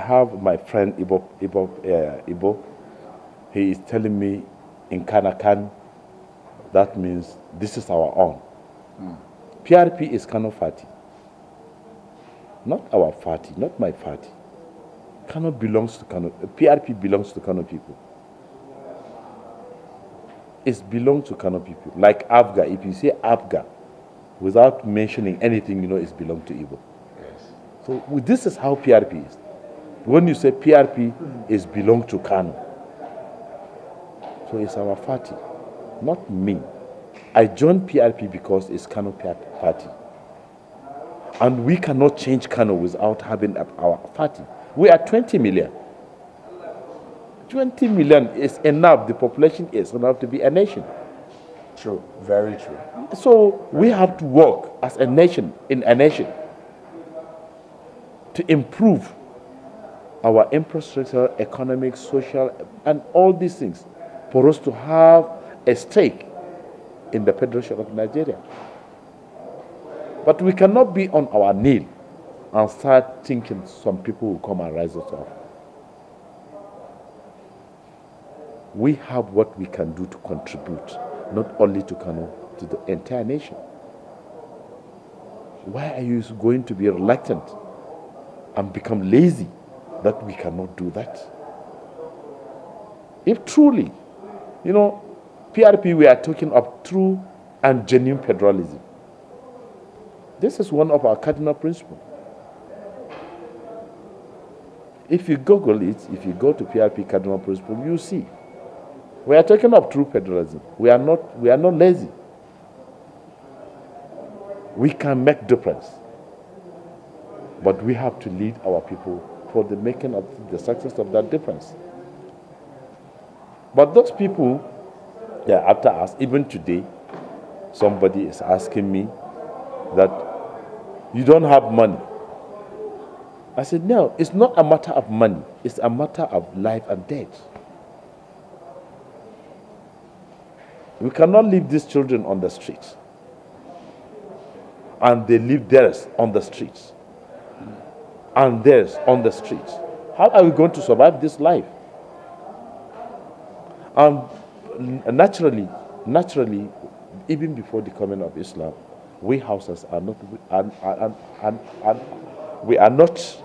have my friend Ibo. He is telling me in Kanakan, that means this is our own. PRP is Kano Fati. Not our party, not my party. Kano belongs to Kano. PRP belongs to Kano people. It belongs to Kano people. Like Afga, if you say Afga, without mentioning anything, you know it belongs to Igbo. Yes. So this is how PRP is. When you say PRP, it belongs to Kano. So it's our party, not me. I joined PRP because it's Kano party. And we cannot change Kano without having our party. We are 20 million. 20 million is enough. The population is enough to be a nation. True, very true. So we have to work as a nation, in a nation, to improve our infrastructure, economic, social, and all these things for us to have a stake in the Federation of Nigeria. But we cannot be on our knee and start thinking some people will come and rise us up. We have what we can do to contribute, not only to Kano, to the entire nation. Why are you going to be reluctant and become lazy that we cannot do that? If truly, you know, PRP, we are talking of true and genuine federalism. This is one of our cardinal principles. If you Google it, if you go to PRP cardinal principle, you see. We are talking of true federalism. We are not lazy. We can make difference. But we have to lead our people for the making of the success of that difference. But those people, they are after us. Even today, somebody is asking me that you don't have money. I said, no, it's not a matter of money. It's a matter of life and death. We cannot leave these children on the streets. And they leave theirs on the streets. And theirs on the streets. How are we going to survive this life? Naturally, even before the coming of Islam, we Hausas are not, we are not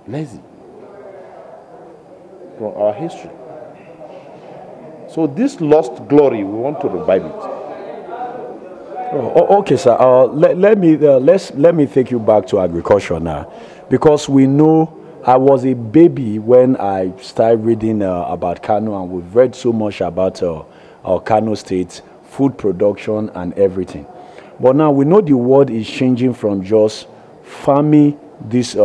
lazy from our history. So this lost glory, we want to revive it. Oh, okay, sir. Let me take you back to agriculture now, because we know I was a baby when I started reading about Kano, and we've read so much about Kano State, food production and everything. But now we know the world is changing from just farming this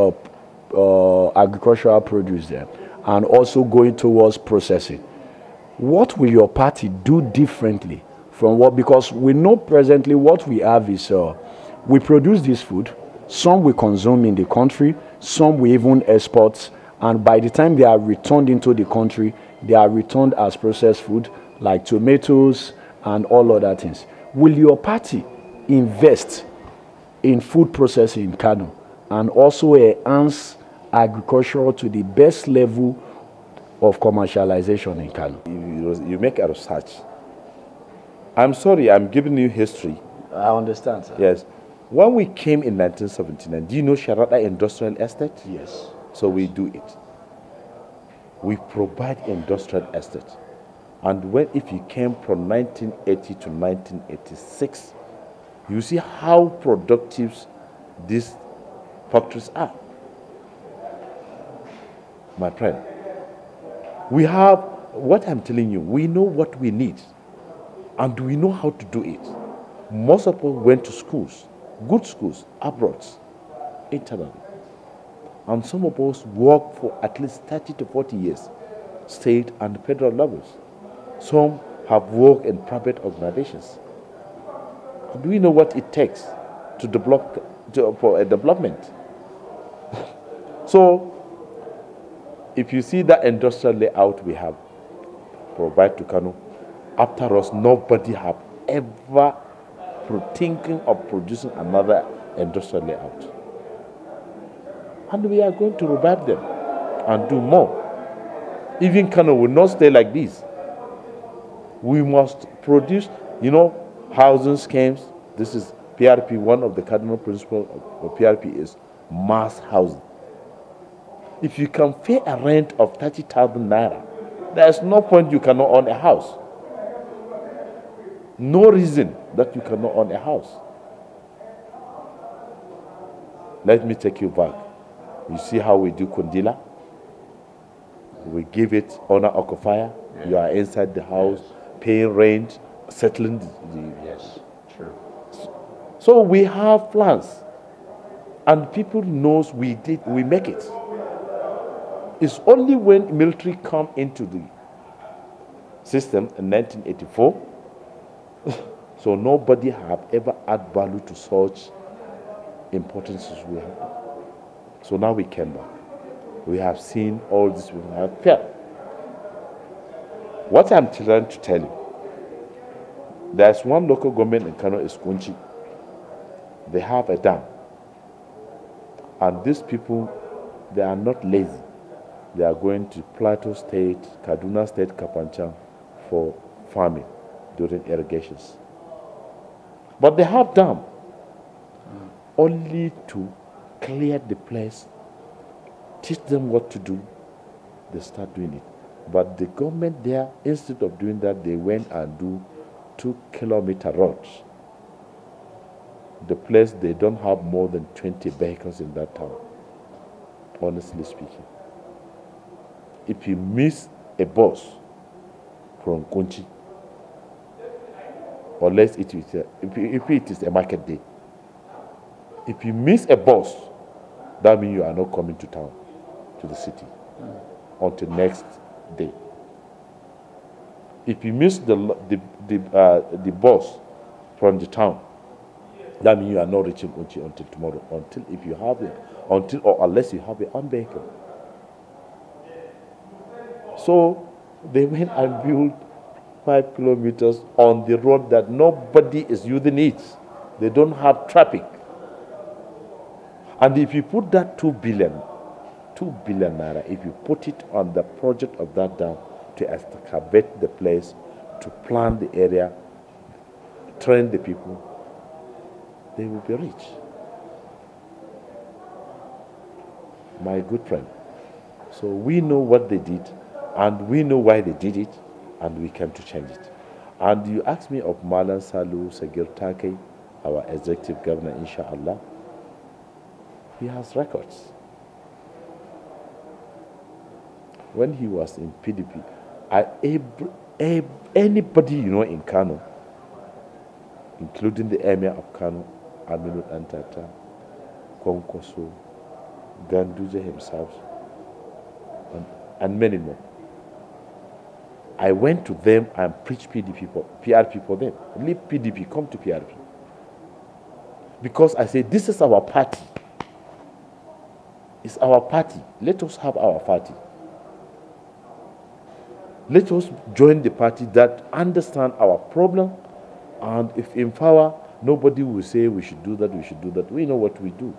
agricultural produce there and also going towards processing. What will your party do differently from what? Because we know presently what we have is we produce this food, some we consume in the country, some we even export, and by the time they are returned into the country, they are returned as processed food like tomatoes and all other things. Will your party invest in food processing in Kano and also enhance agriculture to the best level of commercialization in Kano? You make a research. I'm sorry, I'm giving you history. I understand, sir. Yes. When we came in 1979, do you know Sharada Industrial Estate? Yes. So we do it. We provide industrial estate. And if you came from 1980 to 1986, you see how productive these factories are. My friend, we have, what I'm telling you, we know what we need. And we know how to do it. Most of us went to schools, good schools, abroad, internally. And some of us worked for at least 30 to 40 years, state and federal levels. Some have worked in private organizations. Do we know what it takes to develop for a development? So, if you see that industrial layout we have provided to Kano, after us, nobody have ever thinking of producing another industrial layout. And we are going to revive them and do more. Even Kano will not stay like this. We must produce, housing schemes. This is PRP. One of the cardinal principles of PRP is mass housing. If you can pay a rent of 30,000 naira, there's no point you cannot own a house. No reason that you cannot own a house. Let me take you back. You see how we do Kundila? We give it owner occupier. Yeah. You are inside the house, yes, paying rent, settling the yes, true. So we have plans, and people knows we make it. It's only when military come into the system in 1984, so nobody have ever add value to such importance as we have. So now we came back. We have seen all this people have failed. What I'm trying to tell you, there's one local government in Kano, is Kunchi. They have a dam. And these people, they are not lazy. They are going to Plateau State, Kaduna State, Kapanchan for farming during irrigations. But they have dam only to clear the place, teach them what to do, they start doing it. But the government there, instead of doing that, they went and do 2-kilometer roads. The place, they don't have more than 20 vehicles in that town, honestly speaking. If you miss a bus from Kunchi, unless if it is a market day, if you miss a bus, that means you are not coming to town, to the city, until next day. If you miss the bus from the town, that means you are not reaching Kunchi until tomorrow, unless you have your own vehicle. So they went and built 5 kilometers on the road that nobody is using it. They don't have traffic. And if you put that 2 billion naira, if you put it on the project of that dam to excavate the place, to plan the area, train the people, they will be rich. My good friend. So we know what they did, and we know why they did it, and we came to change it. And you asked me of Malan Salu Sagir Take, our executive governor, inshallah. He has records. When he was in PDP, anybody in Kano, including the Emir of Kano, Aminu Antata, Konkoso, Ganduje himself, and many more. I went to them and preached PRP for them. Leave PDP, come to PRP. Because I said, this is our party. It's our party. Let us have our party. Let us join the party that understand our problem, and if in power, nobody will say we should do that, we should do that. We know what we do.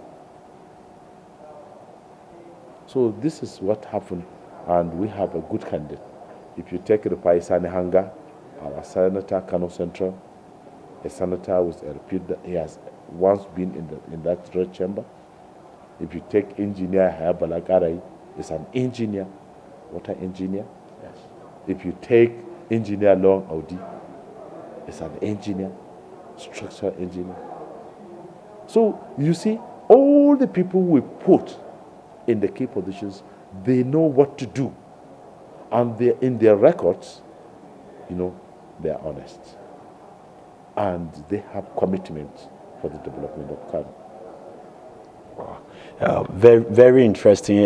So this is what happened, and we have a good candidate. If you take Rupai Sanihanga, our senator, Kano Central, a senator with a repute that he has once been in that red chamber. If you take engineer Hayabala Garai, is an engineer, water engineer. Yes. If you take engineer Long Audi, is an engineer, structural engineer. So you see, all the people we put in the key positions, they know what to do. And they're in their records, they are honest. And they have commitment for the development of Kano. Wow. Very, very interesting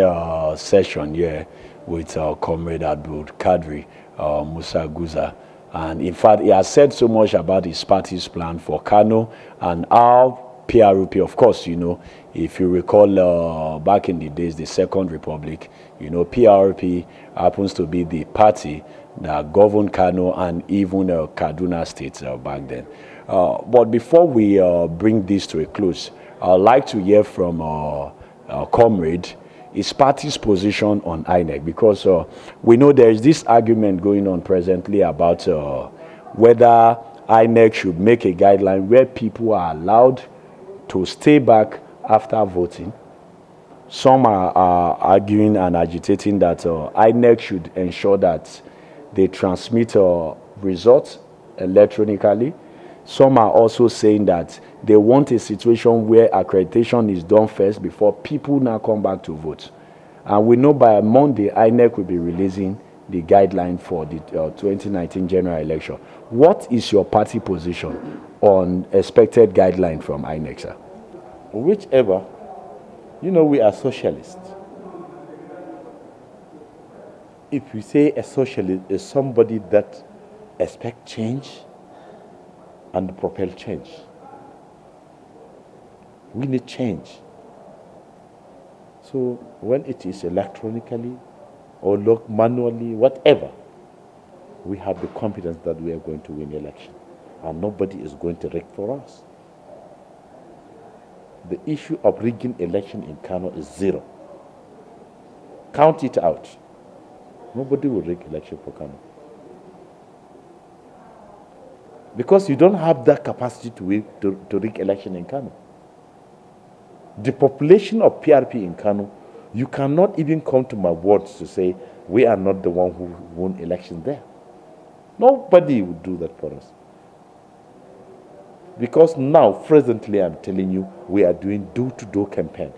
session here with Comrade Abdul Kadri Musa Guza. And in fact, he has said so much about his party's plan for Kano and how PRP, of course, if you recall back in the days, the Second Republic, PRP happens to be the party that governed Kano and even Kaduna State back then. But before we bring this to a close, I'd like to hear from comrade, his party's position on INEC, because we know there is this argument going on presently about whether INEC should make a guideline where people are allowed to stay back after voting. Some are arguing and agitating that INEC should ensure that they transmit results electronically. Some are also saying that they want a situation where accreditation is done first before people now come back to vote. And we know by Monday, INEC will be releasing the guideline for the 2019 general election. What is your party position on expected guideline from INEC, sir? Whichever, you know, we are socialists. If we say a socialist is somebody that expects change and propel change, we need change. So when it is electronically or manually, whatever, we have the confidence that we are going to win the election, and nobody is going to rig for us. The issue of rigging election in Kano is zero. Count it out. Nobody will rig election for Kano. Because you don't have that capacity to rig election in Kano. The population of PRP in Kano, you cannot even come to my words to say, we are not the one who won election there. Nobody would do that for us. Because now, presently, I'm telling you, we are doing door-to-door campaign.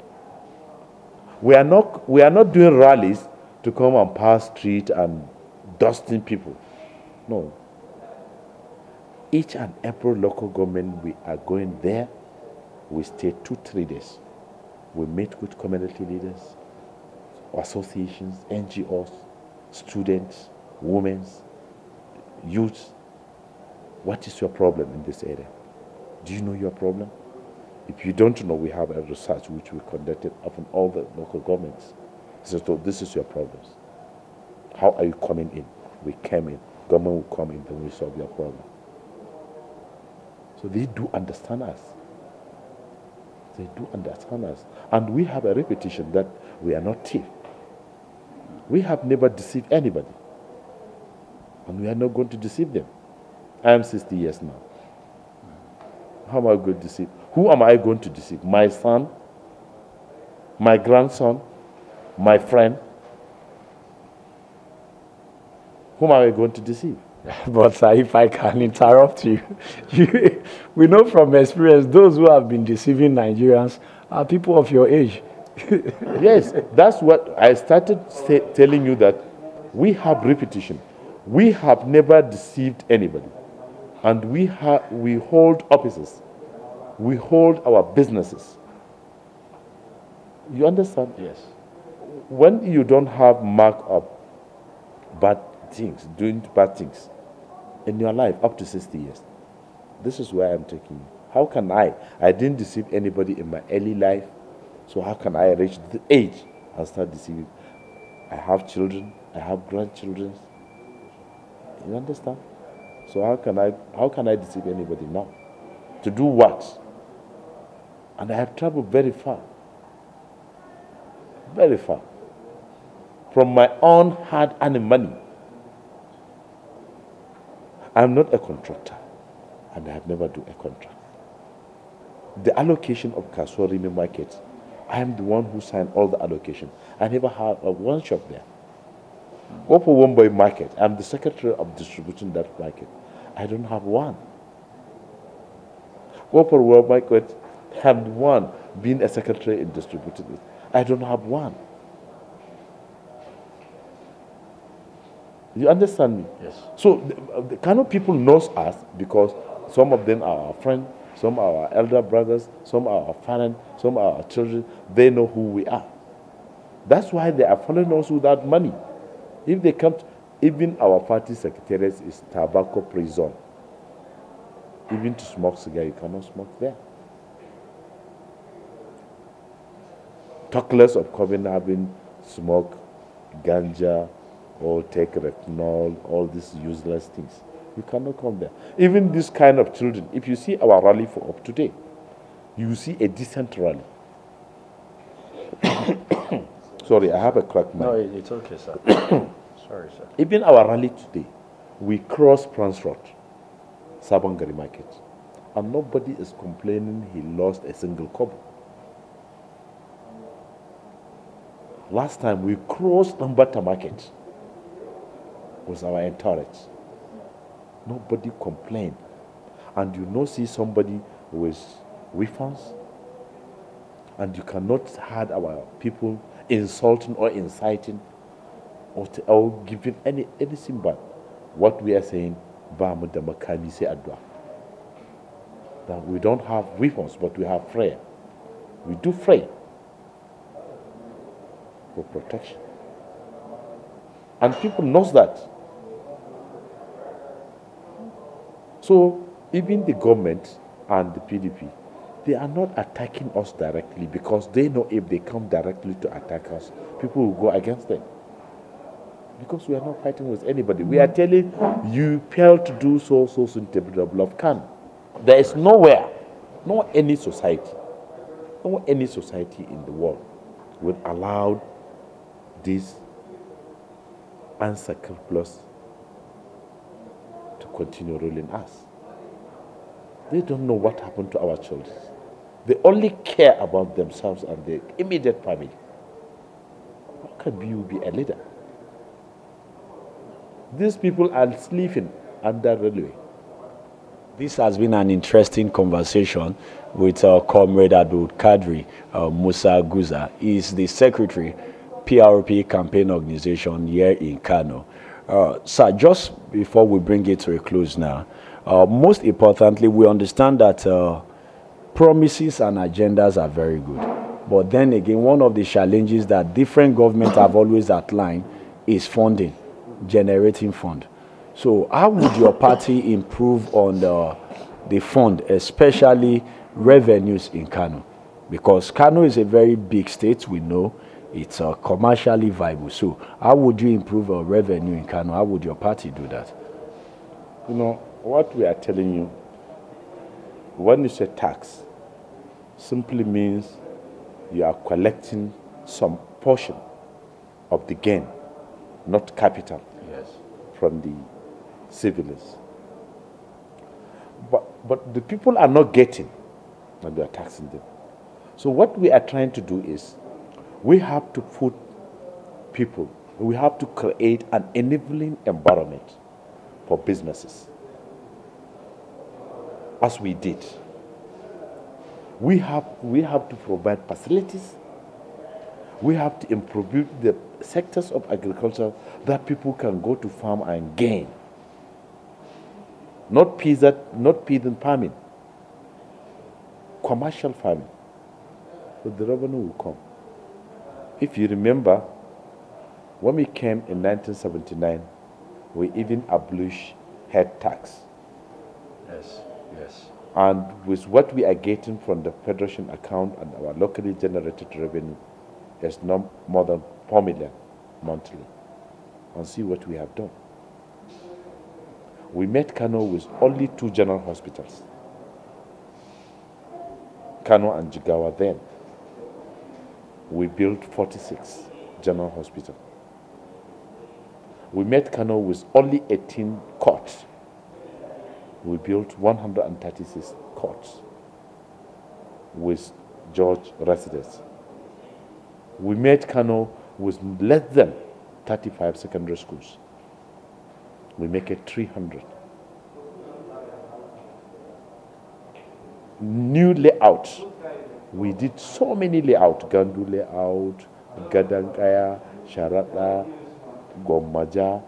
We are not doing rallies to come and pass street and dusting people. No. Each and every local government, we are going there. We stay 2-3 days. We meet with community leaders, associations, NGOs, students, women, youth. What is your problem in this area? Do you know your problem? If you don't know, we have a research which we conducted upon all the local governments. So this is your problems. How are you coming in? We came in. Government will come in, then we solve your problem. So they do understand us. They do understand us. And we have a reputation that we are not thief. We have never deceived anybody. And we are not going to deceive them. I am 60 years now. How am I going to deceive? Who am I going to deceive? My son? My grandson? My friend? Whom am I going to deceive? But sir, if I can interrupt you, we know from experience those who have been deceiving Nigerians are people of your age. Yes, that's what I started telling you, that we have repetition. We have never deceived anybody. And we hold offices. We hold our businesses. You understand? Yes. When you don't have mark of bad things, doing bad things in your life up to 60 years, this is where I'm taking you. How can I didn't deceive anybody in my early life, so how can I reach the age and start deceiving? I have children, I have grandchildren. You understand? So how can I deceive anybody now? To do what? And I have traveled very far. Very far. From my own hard-earned money. I'm not a contractor, and I have never done a contract. The allocation of Kaswarimi market, I am the one who signed all the allocation. I never had one shop there. Go for One Boy Market. I'm the secretary of distributing that market. I don't have one. Go for World Market. I'm the one being a secretary in distributing it. I don't have one. You understand me? Yes. So the Kano people knows us because some of them are our friends, some are our elder brothers, some are our parents, some are our children. They know who we are. That's why they are following us without money. If they come, even our party secretariat is tobacco prison. Even to smoke cigar, you cannot smoke there. Talk less of coming having smoke, ganja, or take retinol, all these useless things. You cannot come there. Even this kind of children, if you see our rally for up today, you see a decent rally. Sorry, I have a cracked mind. No, it's okay, sir. Sorry, sir. Even our rally today, we crossed Prince Road, Sabongari Market, and nobody is complaining he lost a single kobo. Last time we crossed Nambata Market with our entourage. Nobody complained. And you see somebody with weapons, and you cannot have our people insulting or inciting or giving anything but what we are saying, that we don't have weapons, but we have prayer. We do pray for protection. And people knows that. So even the government and the PDP, they are not attacking us directly because they know if they come directly to attack us, people will go against them. Because we are not fighting with anybody. We are telling you fail to do so in the level of Kano. There is nowhere, any society in the world would allow this unscrupulous to continue ruling us. They don't know what happened to our children. They only care about themselves and their immediate family. How can you be a leader? These people are sleeping under railway. This has been an interesting conversation with Comrade Abdul Kadri Musa Guza. He is the secretary, PRP campaign organization here in Kano. Sir, just before we bring it to a close now, most importantly, we understand that promises and agendas are very good. But then again, one of the challenges that different governments have always outlined is funding, generating fund. So how would your party improve on the fund, especially revenues in Kano? Because Kano is a very big state, we know. It's commercially viable. So how would you improve our revenue in Kano? How would your party do that? What we are telling you, when you say tax, simply means you are collecting some portion of the gain, not capital, yes, from the civilians. But the people are not getting, and we are taxing them. So what we are trying to do is, we have to put people, we have to create an enabling environment for businesses. As we did. We have to provide facilities. We have to improve the sectors of agriculture that people can go to farm and gain. Not peasant farming. Commercial farming. So the revenue will come. If you remember, when we came in 1979, we even abolished head tax. Yes, yes. And with what we are getting from the federation account and our locally generated revenue is no more than 4 million monthly. And see what we have done. We met Kano with only 2 general hospitals. Kano and Jigawa then. We built 46 general hospitals. We met Kano with only 18 courts. We built 136 courts with judge residents. We made Kano with less than 35 secondary schools. We make it 300. New layouts. We did so many layouts. Gandu layout, Gadangaya, Sharada, Gomaja.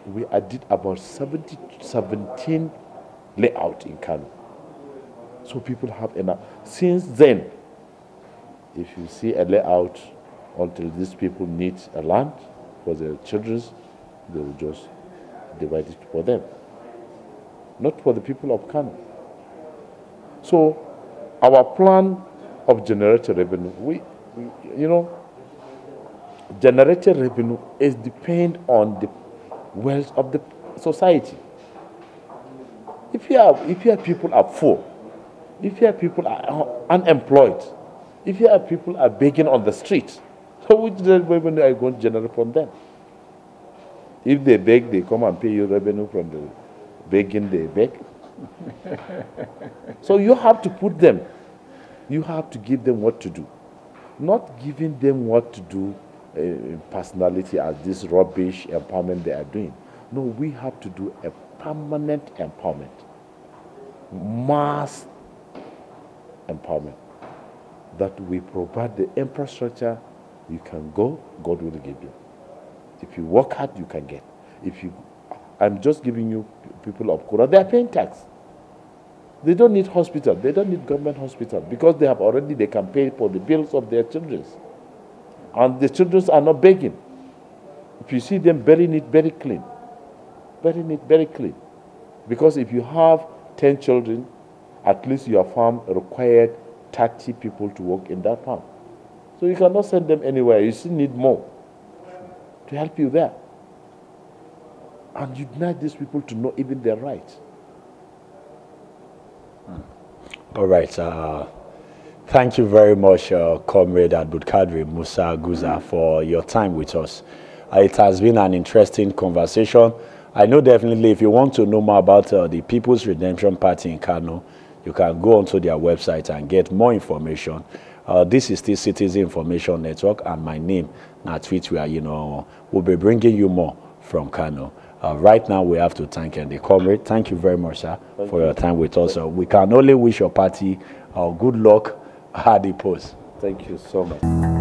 We did about 17 layout in Kano. So people have enough. Since then, if you see a layout, until these people need a land for their children, they will just divide it for them. Not for the people of Kano. So our plan of generated revenue, generated revenue is depend on the wealth of the society. If your people are poor, if your people are unemployed, if your people are begging on the street, So which revenue are you going to generate from them? If they beg, they come and pay you revenue from the begging they beg. So you have to put them, you have to give them what to do. Not giving them what to do personality as this rubbish empowerment they are doing. No, we have to do a permanent empowerment. Mass empowerment. That we provide the infrastructure, you can go, God will give you. If you work hard, you can get. If you, I'm just giving you people of Kura, they are paying tax. They don't need hospital, they don't need government hospital because they have already, they can pay for the bills of their children. And the children are not begging. If you see them, very neat, very clean. Very neat, very clean. Because if you have 10 children, at least your farm required 30 people to work in that farm. So you cannot send them anywhere. You still need more to help you there. And you need these people to know even their rights. All right. Thank you very much, Comrade Abdulkadir Musa Guza, for your time with us. It has been an interesting conversation. I know definitely if you want to know more about the People's Redemption Party in Kano, you can go onto their website and get more information. This is the Citizen Information Network, and my name, Natwit, where we'll be bringing you more from Kano. Right now, we have to thank the comrade. Thank you very much, sir, for your time with us. We can only wish your party good luck at the post. Thank you so much.